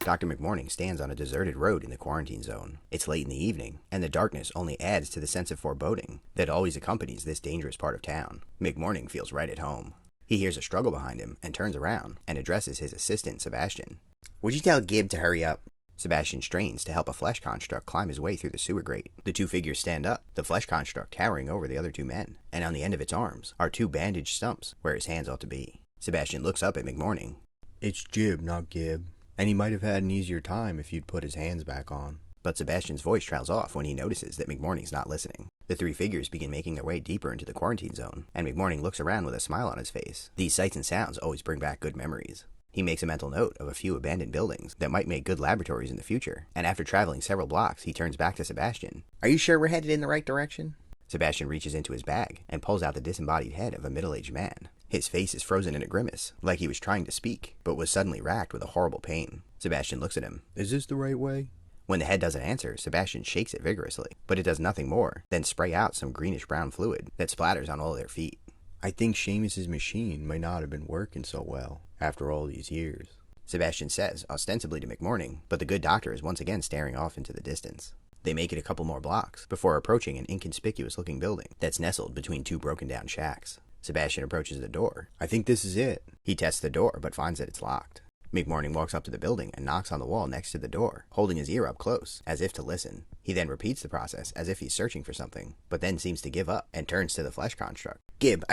Dr. McMorning stands on a deserted road in the quarantine zone. It's late in the evening, and the darkness only adds to the sense of foreboding that always accompanies this dangerous part of town. McMorning feels right at home. He hears a struggle behind him and turns around and addresses his assistant, Sebastian. "Would you tell Gib to hurry up?" Sebastian strains to help a flesh construct climb his way through the sewer grate. The two figures stand up, the flesh construct towering over the other two men, and on the end of its arms are two bandaged stumps where his hands ought to be. Sebastian looks up at McMorning. "It's Jib, not Gib. And he might have had an easier time if you'd put his hands back on." But Sebastian's voice trails off when he notices that McMorning's not listening. The three figures begin making their way deeper into the quarantine zone, and McMorning looks around with a smile on his face. These sights and sounds always bring back good memories. He makes a mental note of a few abandoned buildings that might make good laboratories in the future, and after traveling several blocks, he turns back to Sebastian. "Are you sure we're headed in the right direction?" Sebastian reaches into his bag and pulls out the disembodied head of a middle-aged man. His face is frozen in a grimace, like he was trying to speak, but was suddenly racked with a horrible pain. Sebastian looks at him. "Is this the right way?" When the head doesn't answer, Sebastian shakes it vigorously, but it does nothing more than spray out some greenish-brown fluid that splatters on all their feet. "I think Seamus's machine might not have been working so well after all these years," Sebastian says, ostensibly to McMorning, but the good doctor is once again staring off into the distance. They make it a couple more blocks before approaching an inconspicuous-looking building that's nestled between two broken-down shacks. Sebastian approaches the door. "I think this is it." He tests the door, but finds that it's locked. McMorning walks up to the building and knocks on the wall next to the door, holding his ear up close, as if to listen. He then repeats the process as if he's searching for something, but then seems to give up and turns to the flesh construct. Jib,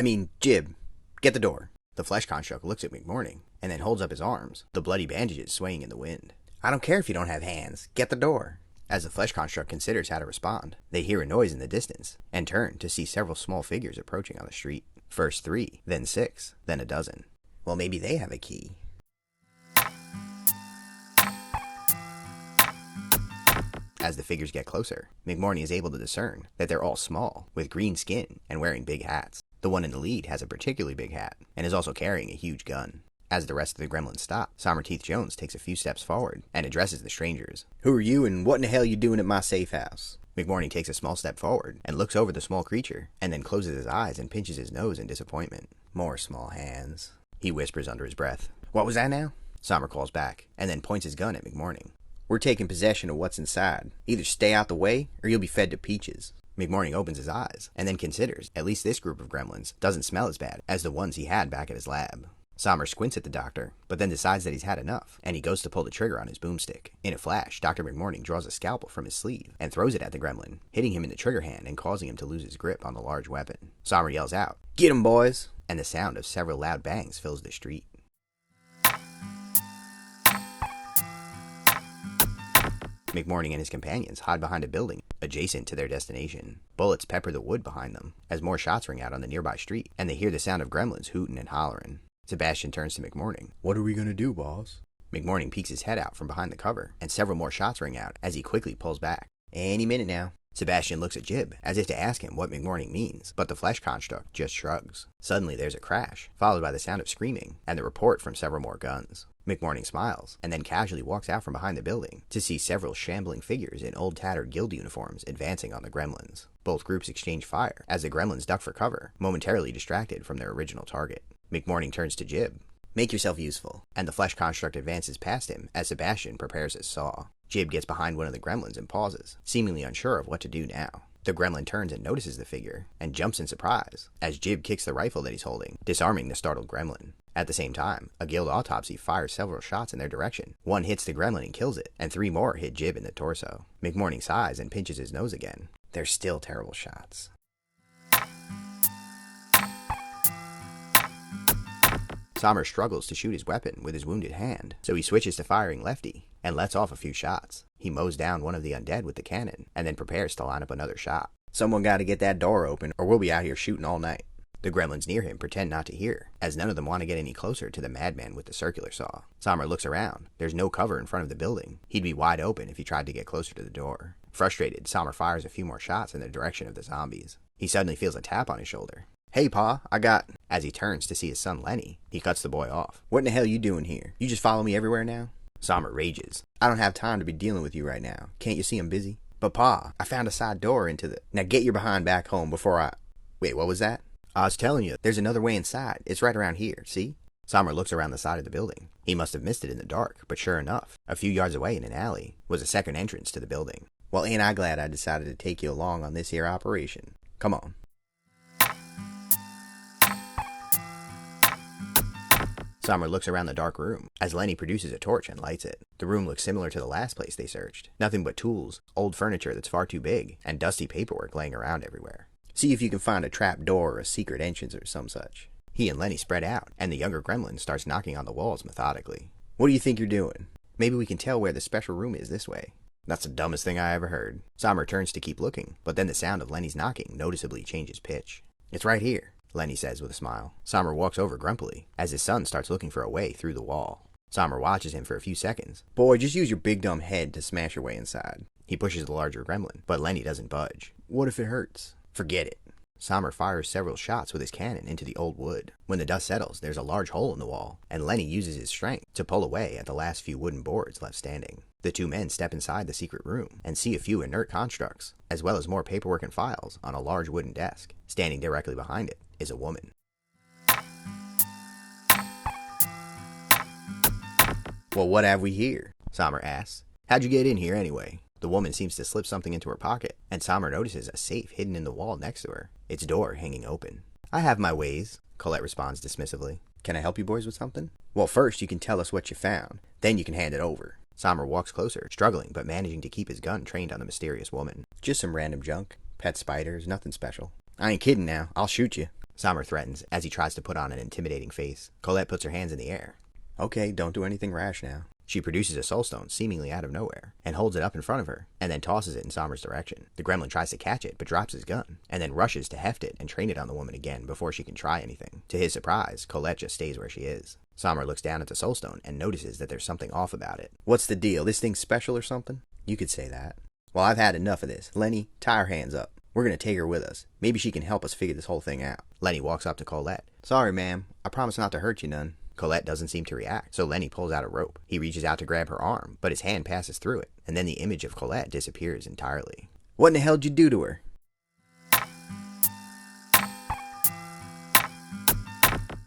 get the door." The flesh construct looks at McMorning and then holds up his arms, the bloody bandages swaying in the wind. "I don't care if you don't have hands. Get the door." As the flesh construct considers how to respond, they hear a noise in the distance and turn to see several small figures approaching on the street. First 3, then 6, then a dozen. Well, maybe they have a key. As the figures get closer, McMorning is able to discern that they're all small, with green skin and wearing big hats. The one in the lead has a particularly big hat, and is also carrying a huge gun. As the rest of the gremlins stop, Sommerteeth Jones takes a few steps forward and addresses the strangers. "Who are you, and what in the hell you doing at my safe house?" McMorning takes a small step forward and looks over the small creature, and then closes his eyes and pinches his nose in disappointment. "More small hands," he whispers under his breath. "What was that now?" Sommer calls back, and then points his gun at McMorning. "We're taking possession of what's inside. Either stay out the way, or you'll be fed to peaches." McMorning opens his eyes, and then considers at least this group of gremlins doesn't smell as bad as the ones he had back at his lab. Sommer squints at the doctor, but then decides that he's had enough, and he goes to pull the trigger on his boomstick. In a flash, Dr. McMorning draws a scalpel from his sleeve and throws it at the gremlin, hitting him in the trigger hand and causing him to lose his grip on the large weapon. Sommer yells out, "Get him, boys!" and the sound of several loud bangs fills the street. McMorning and his companions hide behind a building adjacent to their destination. Bullets pepper the wood behind them as more shots ring out on the nearby street, and they hear the sound of gremlins hooting and hollering. Sebastian turns to McMorning. "What are we gonna do, boss?" McMorning peeks his head out from behind the cover, and several more shots ring out as he quickly pulls back. "Any minute now." Sebastian looks at Jib as if to ask him what McMorning means, but the flesh construct just shrugs. Suddenly there's a crash, followed by the sound of screaming and the report from several more guns. McMorning smiles, and then casually walks out from behind the building to see several shambling figures in old tattered guild uniforms advancing on the gremlins. Both groups exchange fire as the gremlins duck for cover, momentarily distracted from their original target. McMorning turns to Jib. "Make yourself useful," and the flesh construct advances past him as Sebastian prepares his saw. Jib gets behind one of the gremlins and pauses, seemingly unsure of what to do now. The gremlin turns and notices the figure, and jumps in surprise, as Jib kicks the rifle that he's holding, disarming the startled gremlin. At the same time, a guild autopsy fires several shots in their direction. One hits the gremlin and kills it, and 3 more hit Jib in the torso. McMorning sighs and pinches his nose again. They're still terrible shots. Sommer struggles to shoot his weapon with his wounded hand, so he switches to firing lefty, and lets off a few shots. He mows down one of the undead with the cannon, and then prepares to line up another shot. "Someone gotta get that door open, or we'll be out here shooting all night." The gremlins near him pretend not to hear, as none of them want to get any closer to the madman with the circular saw. Sommer looks around. There's no cover in front of the building. He'd be wide open if he tried to get closer to the door. Frustrated, Sommer fires a few more shots in the direction of the zombies. He suddenly feels a tap on his shoulder. "Hey, Pa, I got..." As he turns to see his son Lenny, he cuts the boy off. "What in the hell you doing here? You just follow me everywhere now?" Sommer rages. "I don't have time to be dealing with you right now. Can't you see I'm busy?" "But Pa, I found a side door into the..." "Now get your behind back home before I..." "Wait, what was that?" "I was telling you, there's another way inside. It's right around here, see?" Sommer looks around the side of the building. He must have missed it in the dark, but sure enough, a few yards away in an alley was a second entrance to the building. Well, ain't I glad I decided to take you along on this here operation. Come on. Sommer looks around the dark room as Lenny produces a torch and lights it. The room looks similar to the last place they searched. Nothing but tools, old furniture that's far too big, and dusty paperwork laying around everywhere. See if you can find a trap door or a secret entrance or some such. He and Lenny spread out, and the younger gremlin starts knocking on the walls methodically. What do you think you're doing? Maybe we can tell where the special room is this way. That's the dumbest thing I ever heard. Sommer turns to keep looking, but then the sound of Lenny's knocking noticeably changes pitch. It's right here, Lenny says with a smile. Sommer walks over grumpily as his son starts looking for a way through the wall. Sommer watches him for a few seconds. Boy, just use your big dumb head to smash your way inside. He pushes the larger gremlin, but Lenny doesn't budge. What if it hurts? Forget it. Sommer fires several shots with his cannon into the old wood. When the dust settles, there's a large hole in the wall, and Lenny uses his strength to pull away at the last few wooden boards left standing. The two men step inside the secret room and see a few inert constructs, as well as more paperwork and files on a large wooden desk. Standing directly behind it is a woman. Well, what have we here? Sommer asks. How'd you get in here anyway? The woman seems to slip something into her pocket, and Sommer notices a safe hidden in the wall next to her, its door hanging open. I have my ways, Colette responds dismissively. Can I help you boys with something? Well, first you can tell us what you found, then you can hand it over. Sommer walks closer, struggling but managing to keep his gun trained on the mysterious woman. Just some random junk. Pet spiders, nothing special. I ain't kidding now, I'll shoot you, Sommer threatens as he tries to put on an intimidating face. Colette puts her hands in the air. Okay, don't do anything rash now. She produces a soulstone seemingly out of nowhere, and holds it up in front of her, and then tosses it in Sommer's direction. The gremlin tries to catch it, but drops his gun, and then rushes to heft it and train it on the woman again before she can try anything. To his surprise, Colette just stays where she is. Sommer looks down at the soulstone and notices that there's something off about it. What's the deal? This thing's special or something? You could say that. Well, I've had enough of this. Lenny, tie her hands up. We're gonna take her with us. Maybe she can help us figure this whole thing out. Lenny walks up to Colette. Sorry, ma'am. I promise not to hurt you none. Colette doesn't seem to react, so Lenny pulls out a rope. He reaches out to grab her arm, but his hand passes through it, and then the image of Colette disappears entirely. What in the hell did you do to her?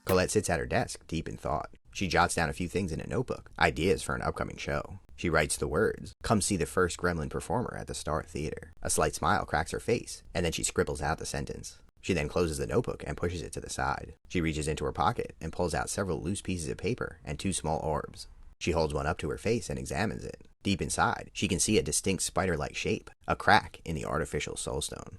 Colette sits at her desk, deep in thought. She jots down a few things in a notebook, ideas for an upcoming show. She writes the words, "Come see the first gremlin performer at the Star Theater." A slight smile cracks her face, and then she scribbles out the sentence. She then closes the notebook and pushes it to the side. She reaches into her pocket and pulls out several loose pieces of paper and two small orbs. She holds one up to her face and examines it. Deep inside, she can see a distinct spider-like shape, a crack in the artificial soulstone.